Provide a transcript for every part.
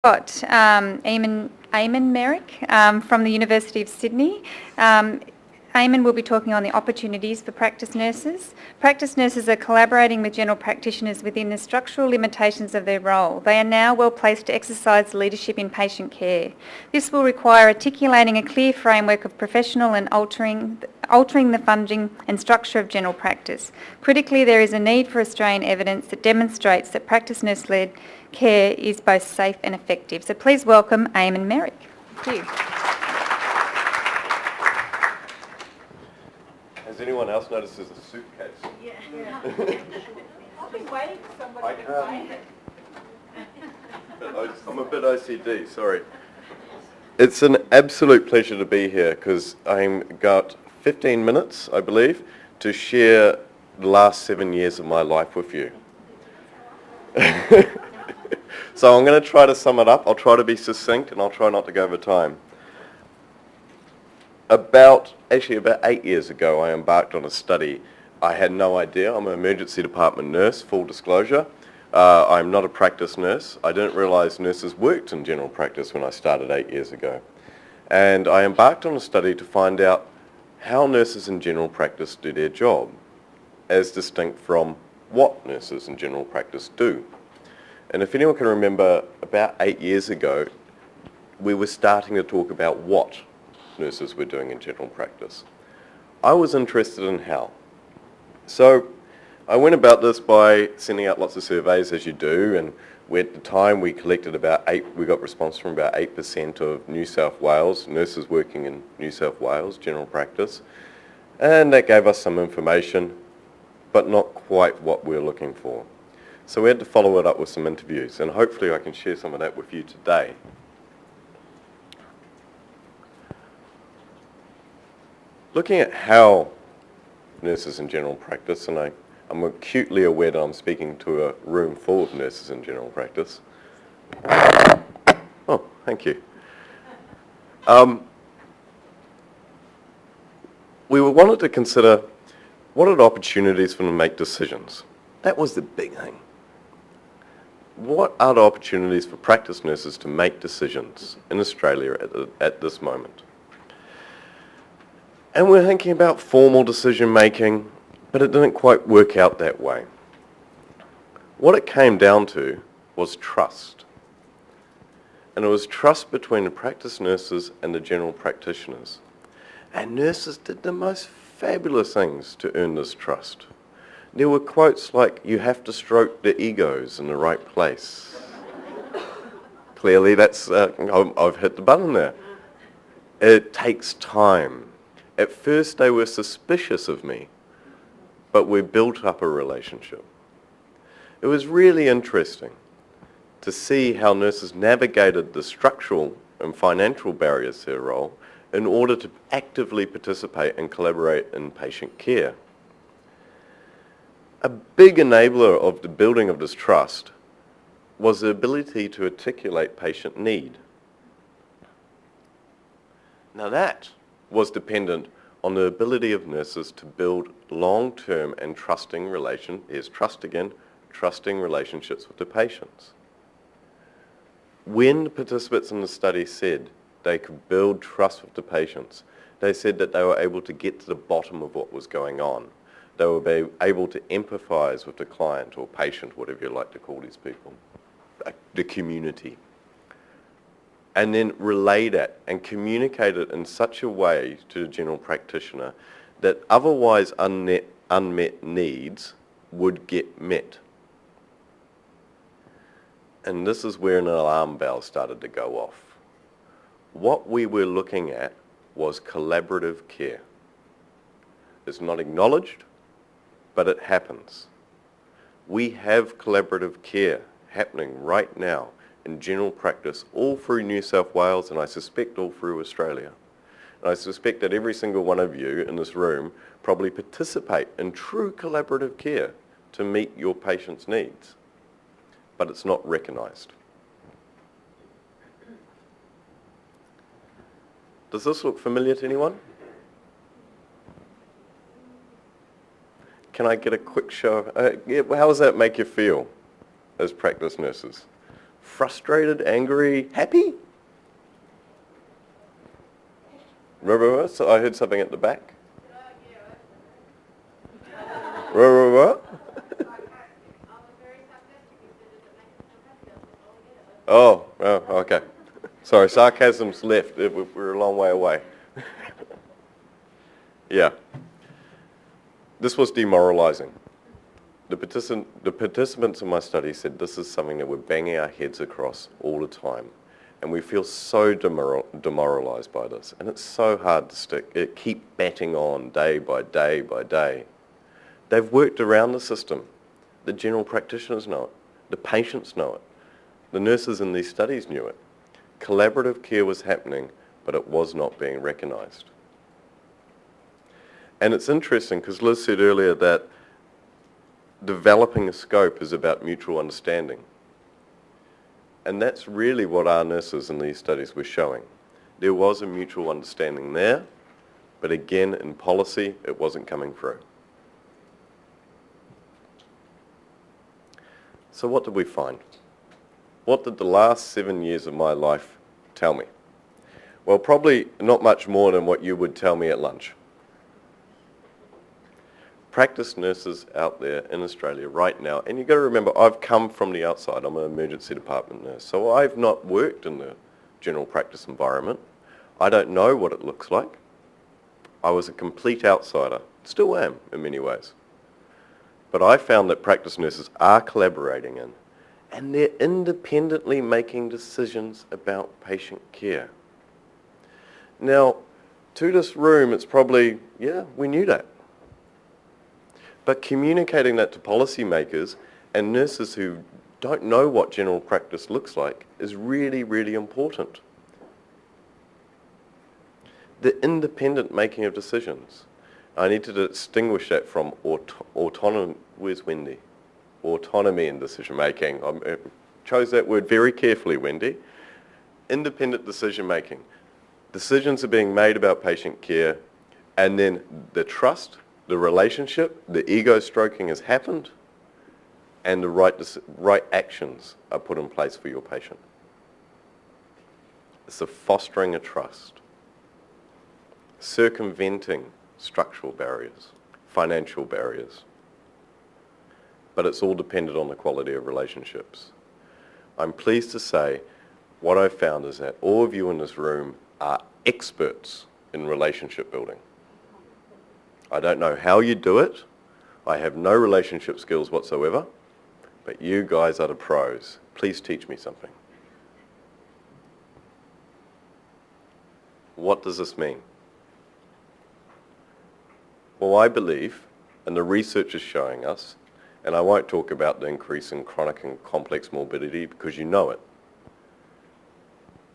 got Eamon Merrick from the University of Sydney. Eamon will be talking on the opportunities for practice nurses. Practice nurses are collaborating with general practitioners within the structural limitations of their role. They are now well placed to exercise leadership in patient care. This will require articulating a clear framework of professional and altering the funding and structure of general practice. Critically, there is a need for Australian evidence that demonstrates that practice nurse-led care is both safe and effective. So please welcome Eamon Merrick. Thank you. Has anyone else noticed there's a suitcase? Yeah. I've been waiting for somebody to find it. I'm a bit OCD, sorry. It's an absolute pleasure to be here because I've got 15 minutes, I believe, to share the last 7 years of my life with you. So I'm going to try to sum it up. I'll try to be succinct and I'll try not to go over time. About 8 years ago, I embarked on a study. I had no idea. I'm an emergency department nurse, full disclosure. I'm not a practice nurse. I didn't realise nurses worked in general practice when I started 8 years ago. And I embarked on a study to find out how nurses in general practice do their job, as distinct from what nurses in general practice do. And if anyone can remember, about 8 years ago, we were starting to talk about what nurses were doing in general practice. I was interested in how. So I went about this by sending out lots of surveys, as you do, and at the time we collected we got response from about 8% of New South Wales, nurses working in New South Wales, general practice, and that gave us some information, but not quite what we were looking for. So we had to follow it up with some interviews, and hopefully I can share some of that with you today. Looking at how nurses in general practice, and I'm acutely aware that I'm speaking to a room full of nurses in general practice. Oh, thank you. We wanted to consider what are the opportunities for them to make decisions. That was the big thing. What are the opportunities for practice nurses to make decisions in Australia at this moment? And we're thinking about formal decision making, but it didn't quite work out that way. What it came down to was trust. And it was trust between the practice nurses and the general practitioners. And nurses did the most fabulous things to earn this trust. There were quotes like, "You have to stroke the egos in the right place." Clearly that's, I've hit the button there. It takes time. At first they were suspicious of me, but we built up a relationship. It was really interesting to see how nurses navigated the structural and financial barriers to their role in order to actively participate and collaborate in patient care. A big enabler of the building of this trust was the ability to articulate patient need. Now that was dependent on the ability of nurses to build long-term and trusting relationships with the patients. When the participants in the study said they could build trust with the patients, they said that they were able to get to the bottom of what was going on. They were able to empathise with the client or patient, whatever you like to call these people, the community, and then relay that and communicate it in such a way to the general practitioner that otherwise unmet needs would get met. And this is where an alarm bell started to go off. What we were looking at was collaborative care. It's not acknowledged, but it happens. We have collaborative care happening right now in general practice all through New South Wales, and I suspect all through Australia. And I suspect that every single one of you in this room probably participate in true collaborative care to meet your patient's needs, but it's not recognised. Does this look familiar to anyone? Can I get a quick show? How does that make you feel as practice nurses? Frustrated, angry, happy? So I heard something at the back. What? Oh, okay. Sorry, sarcasm's left. We're a long way away. Yeah. This was demoralising. The participants in my study said this is something that we're banging our heads across all the time. And we feel so demoralised by this. And it's so hard to keep batting on day by day by day. They've worked around the system. The general practitioners know it. The patients know it. The nurses in these studies knew it. Collaborative care was happening, but it was not being recognised. And it's interesting because Liz said earlier that developing a scope is about mutual understanding. And that's really what our nurses in these studies were showing. There was a mutual understanding there, but again, in policy, it wasn't coming through. So what did we find? What did the last 7 years of my life tell me? Well, probably not much more than what you would tell me at lunch. Practice nurses out there in Australia right now, and you've got to remember, I've come from the outside. I'm an emergency department nurse, so I've not worked in the general practice environment. I don't know what it looks like. I was a complete outsider, still am in many ways. But I found that practice nurses are collaborating and they're independently making decisions about patient care. Now, to this room, it's probably, yeah, we knew that. But communicating that to policymakers and nurses who don't know what general practice looks like is really, really important. The independent making of decisions. I need to distinguish that from autonomy. Where's Wendy? Autonomy in decision making. I chose that word very carefully, Wendy. Independent decision making. Decisions are being made about patient care, and then the trust, the relationship, the ego stroking has happened, and the right actions are put in place for your patient. It's the fostering a trust, circumventing structural barriers, financial barriers. But it's all dependent on the quality of relationships. I'm pleased to say what I've found is that all of you in this room are experts in relationship building. I don't know how you do it. I have no relationship skills whatsoever, but you guys are the pros. Please teach me something. What does this mean? Well, I believe, and the research is showing us, and I won't talk about the increase in chronic and complex morbidity because you know it.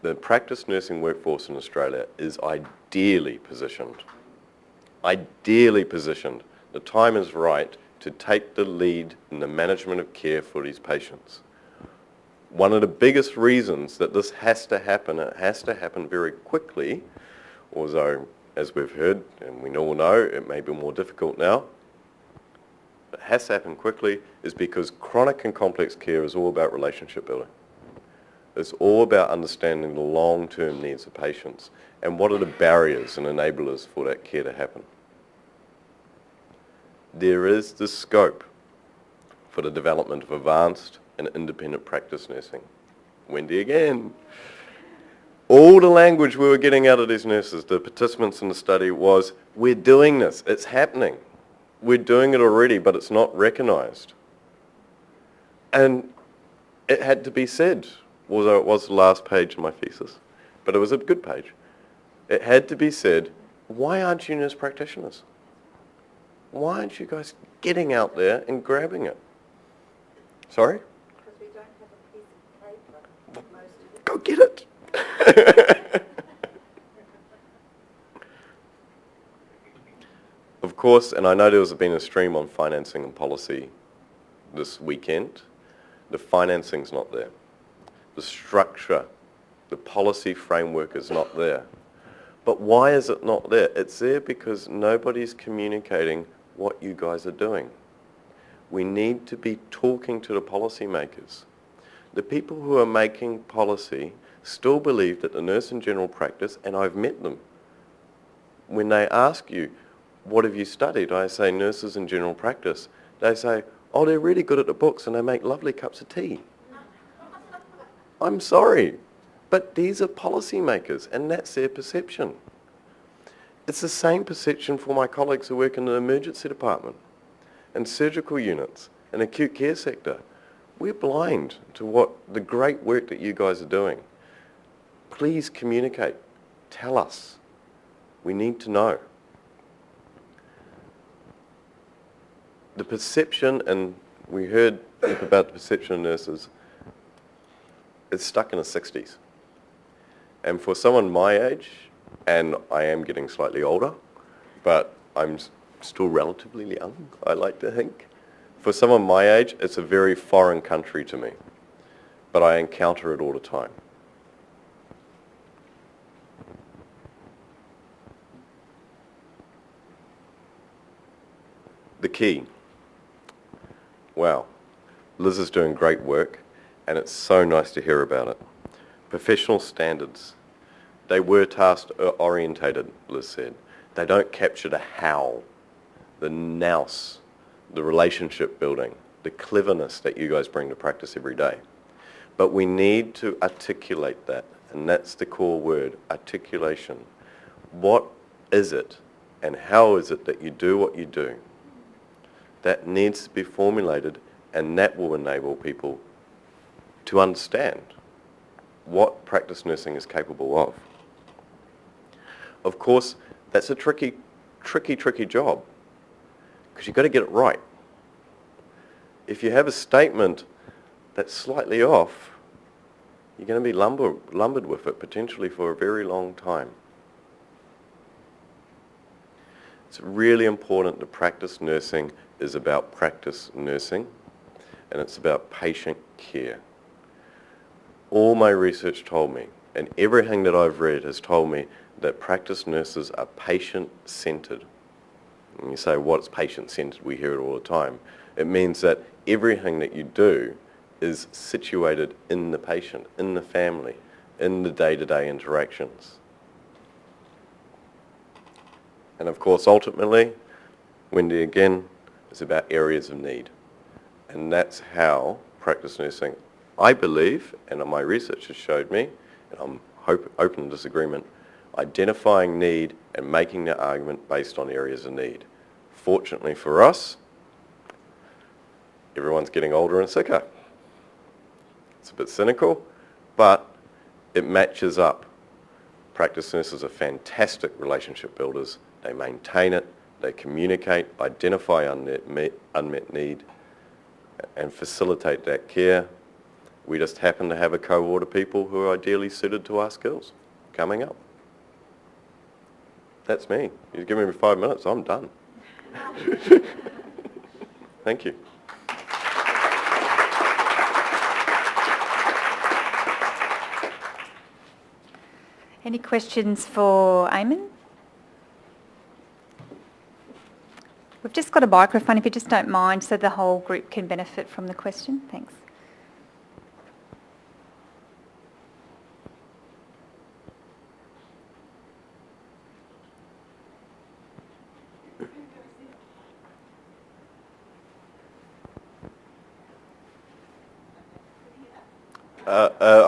The practice nursing workforce in Australia is ideally positioned. Ideally positioned. The time is right to take the lead in the management of care for these patients. One of the biggest reasons that this has to happen, it has to happen very quickly, although, as we've heard, and we all know, it may be more difficult now, but it has to happen quickly, is because chronic and complex care is all about relationship building. It's all about understanding the long-term needs of patients and what are the barriers and enablers for that care to happen. There is the scope for the development of advanced and independent practice nursing. Wendy again. All the language we were getting out of these nurses, the participants in the study, was, we're doing this, it's happening. We're doing it already, but it's not recognised. And it had to be said, although it was the last page in my thesis, but it was a good page. It had to be said, why aren't you nurse practitioners? Why aren't you guys getting out there and grabbing it? Sorry? Because we don't have a piece of paper. Most of it. Go get it. Of course, and I know there's been a stream on financing and policy this weekend. The financing's not there. The structure, the policy framework is not there. But why is it not there? It's there because nobody's communicating what you guys are doing. We need to be talking to the policymakers. The people who are making policy still believe that the nurse in general practice, and I've met them, when they ask you, what have you studied? I say nurses in general practice. They say, oh, they're really good at the books and they make lovely cups of tea. I'm sorry, but these are policymakers and that's their perception. It's the same perception for my colleagues who work in the emergency department and surgical units and acute care sector. We're blind to what the great work that you guys are doing. Please communicate. Tell us. We need to know. The perception, and we heard about the perception of nurses, it's stuck in the 60s. And for someone my age, and I am getting slightly older, but I'm still relatively young, I like to think. For someone my age, it's a very foreign country to me, but I encounter it all the time. The key. Wow, Liz is doing great work, and it's so nice to hear about it. Professional standards. They were task-orientated, Liz said. They don't capture the how, the nous, the relationship building, the cleverness that you guys bring to practice every day. But we need to articulate that, and that's the core word, articulation. What is it, and how is it that you do what you do? That needs to be formulated, and that will enable people to understand what practice nursing is capable of. Of course, that's a tricky job, because you've got to get it right. If you have a statement that's slightly off, you're going to be lumbered with it potentially for a very long time. It's really important that practice nursing is about practice nursing, and it's about patient care. All my research told me, and everything that I've read has told me, that practice nurses are patient-centered. And you say, what's patient-centered? We hear it all the time. It means that everything that you do is situated in the patient, in the family, in the day-to-day interactions. And of course, ultimately, Wendy, again, is about areas of need. And that's how practice nursing, I believe, and my research has showed me, and I'm open to disagreement, identifying need and making the argument based on areas of need. Fortunately for us, everyone's getting older and sicker. It's a bit cynical, but it matches up. Practice nurses are fantastic relationship builders. They maintain it, they communicate, identify unmet need, and facilitate that care. We just happen to have a cohort of people who are ideally suited to our skills coming up. That's me. You give me 5 minutes, I'm done. Thank you. Any questions for Eamon? We've just got a microphone, if you just don't mind, so the whole group can benefit from the question. Thanks.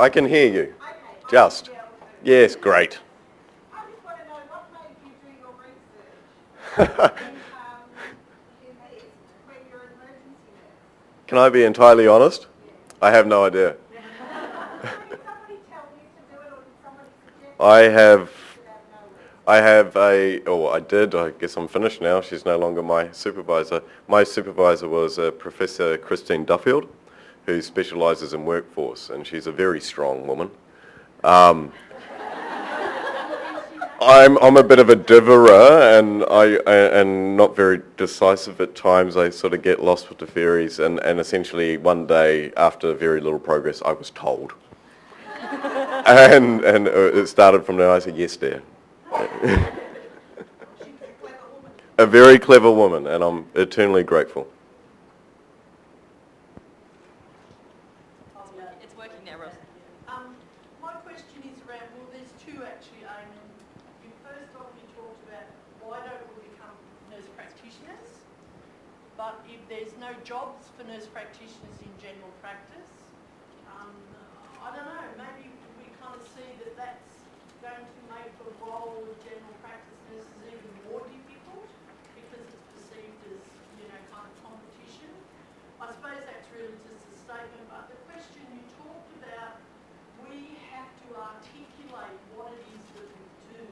I can hear you. Just. Yes, great. I just want to know what made you do your research in this when you're an emergency nurse? Can I be entirely honest? I have no idea. Did somebody tell you to do it, or did somebody suggest I did, I guess I'm finished now. She's no longer my supervisor. My supervisor was Professor Christine Duffield, who specialises in workforce, and she's a very strong woman. I'm a bit of a diverer, and not very decisive at times. I sort of get lost with the fairies, and essentially one day, after very little progress, I was told. and it started from there. I said, yes, dear. A very clever woman, and I'm eternally grateful. It's around, well, there's two actually, Eamon. You first off, you talked about why don't we become nurse practitioners? But if there's no jobs for nurse practitioners in general practice, I don't know, maybe we kind of see that that's going to make the role of general practice nurses even more difficult because it's perceived as, kind of competition. I suppose that's really just a statement, but the question you talked about, we have to articulate what it is that we do.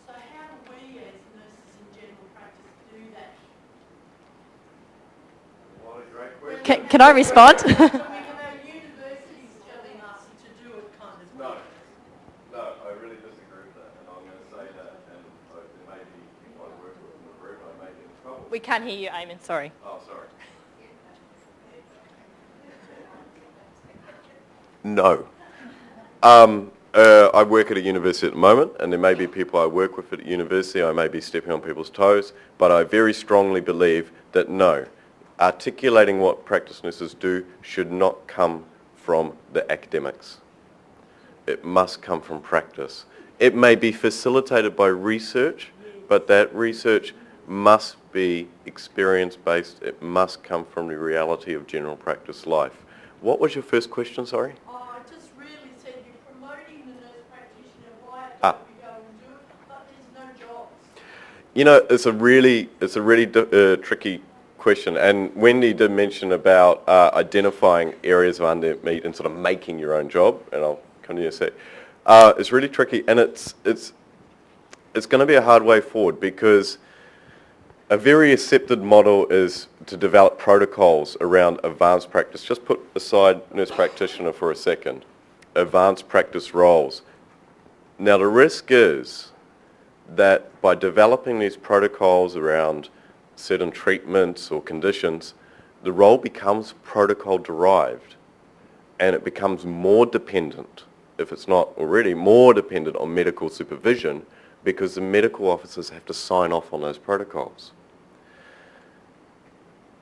So how do we as nurses in general practice do that? What a great question. Can I respond? So we can have universities telling us to do it kind of thing. No, I really disagree with that, and I'm going to say that, and there may be people I work with in the group, I may get in trouble. We can't hear you, Eamon, sorry. Oh, sorry. No. I work at a university at the moment, and there may be people I work with at university, I may be stepping on people's toes, but I very strongly believe that no, articulating what practice nurses do should not come from the academics. It must come from practice. It may be facilitated by research, but that research must be experience-based. It must come from the reality of general practice life. What was your first question, sorry? I just really said you're promoting the nurse practitioner, why don't we go and do it, but there's no jobs. It's a really tricky question, and Wendy did mention about identifying areas of unmet need and sort of making your own job, and I'll come to you in a sec. It's really tricky, and it's going to be a hard way forward because a very accepted model is to develop protocols around advanced practice. Just put aside nurse practitioner for a second. Advanced practice roles. Now the risk is that by developing these protocols around certain treatments or conditions, the role becomes protocol derived and it becomes more dependent, if it's not already more dependent on medical supervision, because the medical officers have to sign off on those protocols.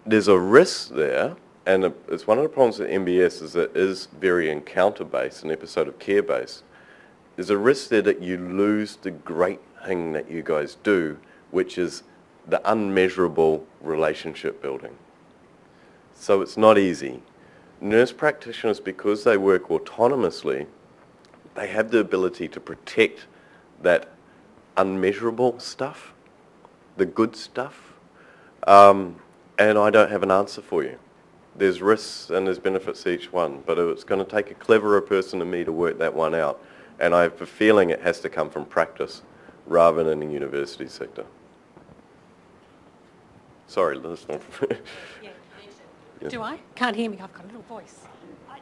There's a risk there, and it's one of the problems with MBS is that it is very encounter-based and episode of care-based. There's a risk there that you lose the great thing that you guys do, which is the unmeasurable relationship building. So it's not easy. Nurse practitioners, because they work autonomously, they have the ability to protect that unmeasurable stuff, the good stuff, and I don't have an answer for you. There's risks and there's benefits to each one, but it's going to take a cleverer person than me to work that one out, and I have a feeling it has to come from practice rather than in the university sector. Sorry, Liz. Do I? Can't hear me. I've got a little voice. I'm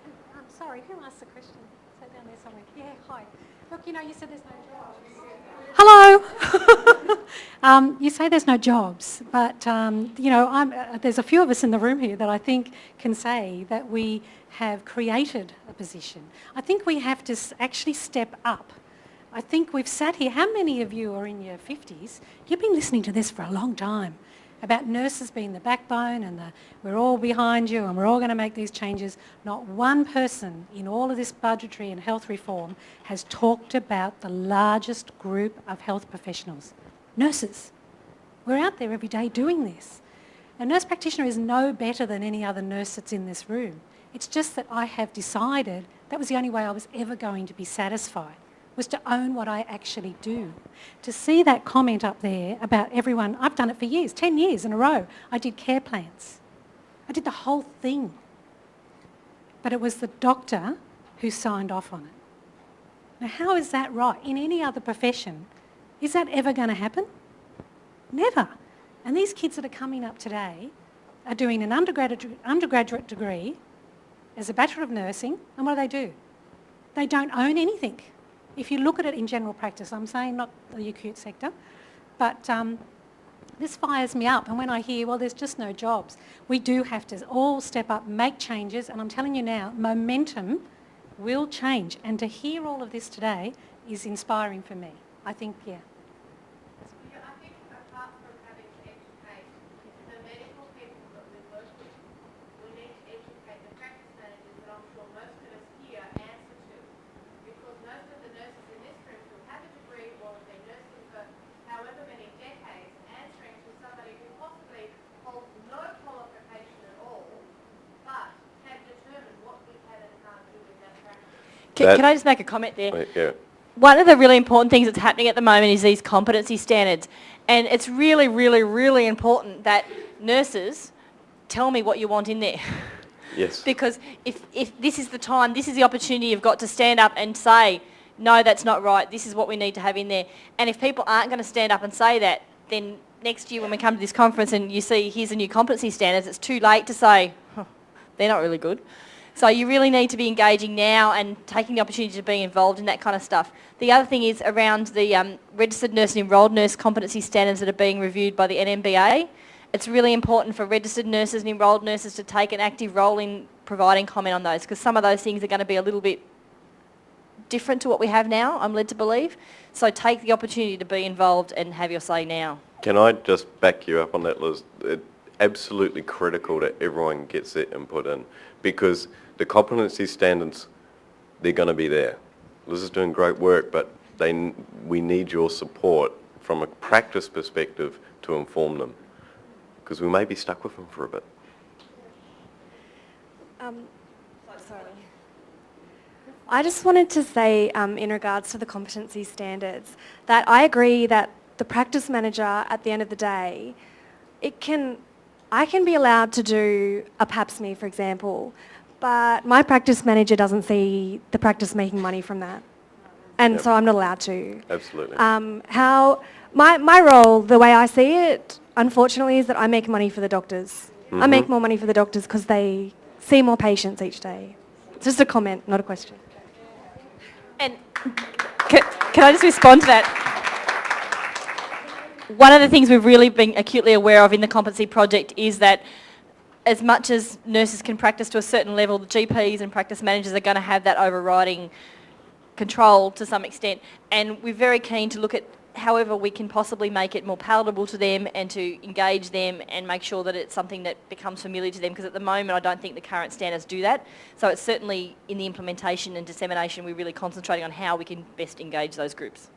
sorry. Who asked the question? Is that down there somewhere? Yeah. Hi. Look, you said there's no jobs. Hello. You say there's no jobs, but there's a few of us in the room here that I think can say that we have created a position. I think we have to actually step up. I think we've sat here. How many of you are in your 50s? You've been listening to this for a long time about nurses being the backbone and we're all behind you and we're all going to make these changes. Not one person in all of this budgetary and health reform has talked about the largest group of health professionals, nurses. We're out there every day doing this. A nurse practitioner is no better than any other nurse that's in this room. It's just that I have decided that was the only way I was ever going to be satisfied, was to own what I actually do. To see that comment up there about everyone, I've done it for years, 10 years in a row. I did care plans. I did the whole thing. But it was the doctor who signed off on it. Now, how is that right? In any other profession, is that ever going to happen? Never. And these kids that are coming up today are doing an undergraduate degree as a Bachelor of Nursing, and what do? They don't own anything. If you look at it in general practice, I'm saying not the acute sector, but this fires me up. And when I hear, well, there's just no jobs, we do have to all step up, make changes, and I'm telling you now, momentum will change. And to hear all of this today is inspiring for me. I think, yeah. Yeah, I think apart from having to educate the medical people that we work with, we need to educate the practice managers that I'm sure most of us here answer to, because Can I just make a comment there? Wait, yeah. One of the really important things that's happening at the moment is these competency standards. And it's really, really, really important that nurses tell me what you want in there. Yes. Because if this is the time, this is the opportunity you've got to stand up and say, no, that's not right, this is what we need to have in there. And if people aren't going to stand up and say that, then next year when we come to this conference and you see here's the new competency standards, it's too late to say, huh, they're not really good. So you really need to be engaging now and taking the opportunity to be involved in that kind of stuff. The other thing is around the registered nurse and enrolled nurse competency standards that are being reviewed by the NMBA. It's really important for registered nurses and enrolled nurses to take an active role in providing comment on those, because some of those things are going to be a little bit different to what we have now, I'm led to believe. So take the opportunity to be involved and have your say now. Can I just back you up on that, Liz? It's absolutely critical that everyone gets their input in, because the competency standards, they're going to be there. Liz is doing great work, but we need your support from a practice perspective to inform them, because we may be stuck with them for a bit. Sorry. I just wanted to say, in regards to the competency standards, that I agree that the practice manager, at the end of the day, I can be allowed to do a pap smear, for example, but my practice manager doesn't see the practice making money from that. And Yep. so I'm not allowed to. Absolutely. My role, the way I see it, unfortunately, is that I make money for the doctors. I make more money for the doctors because they see more patients each day. It's just a comment, not a question. And can I just respond to that? One of the things we've really been acutely aware of in the competency project is that as much as nurses can practice to a certain level, the GPs and practice managers are going to have that overriding control to some extent. And we're very keen to look at however we can possibly make it more palatable to them and to engage them and make sure that it's something that becomes familiar to them, because at the moment I don't think the current standards do that. So it's certainly in the implementation and dissemination we're really concentrating on how we can best engage those groups.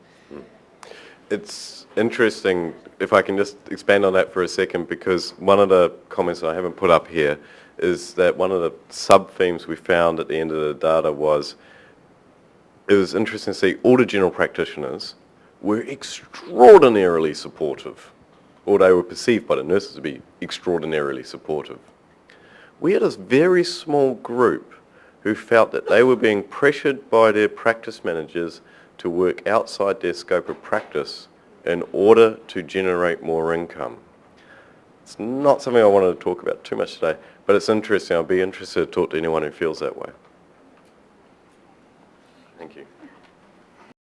It's interesting, if I can just expand on that for a second, because one of the comments that I haven't put up here is that one of the sub-themes we found at the end of the data was, it was interesting to see all the general practitioners were extraordinarily supportive, or they were perceived by the nurses to be extraordinarily supportive. We had this very small group who felt that they were being pressured by their practice managers to work outside their scope of practice in order to generate more income. It's not something I wanted to talk about too much today, but it's interesting. I'll be interested to talk to anyone who feels that way. Thank you.